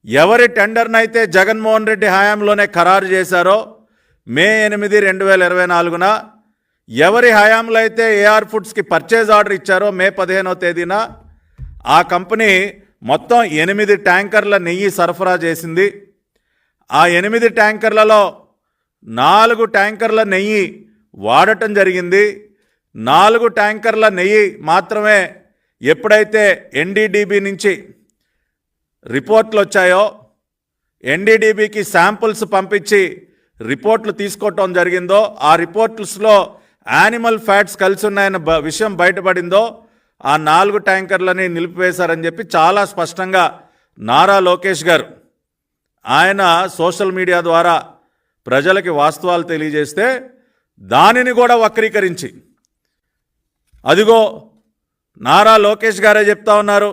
ఎవరి టెండర్నైతే జగన్మోహన్ రెడ్డి హయాంలోనే ఖరారు చేశారో మే 8, 2024న, ఎవరి హయాంలో అయితే ఏఆర్ ఫుడ్స్కి పర్చేజ్ ఆర్డర్ ఇచ్చారో మే 15వ తేదీన, ఆ కంపెనీ మొత్తం 8 ట్యాంకర్ల నెయ్యి సరఫరా చేసింది. ఆ 8 ట్యాంకర్లలో 4 ట్యాంకర్ల నెయ్యి వాడటం జరిగింది. 4 ట్యాంకర్ల నెయ్యి మాత్రమే ఎప్పుడైతే ఎన్డీడీబీ నుంచి రిపోర్ట్లు వచ్చాయో, ఎన్డీడీబీకి శాంపుల్స్ పంపించి రిపోర్ట్లు తీసుకోవటం జరిగిందో, ఆ రిపోర్ట్స్లో యానిమల్ ఫ్యాట్స్ కలిసి ఉన్నాయన్న విషయం బయటపడిందో, ఆ 4 ట్యాంకర్లని నిలిపివేశారని చెప్పి చాలా స్పష్టంగా నారా లోకేష్ గారు ఆయన సోషల్ మీడియా ద్వారా ప్రజలకి వాస్తవాలు తెలియజేస్తే, దానిని కూడా వక్రీకరించి, అదిగో నారా లోకేష్ గారే చెప్తా ఉన్నారు,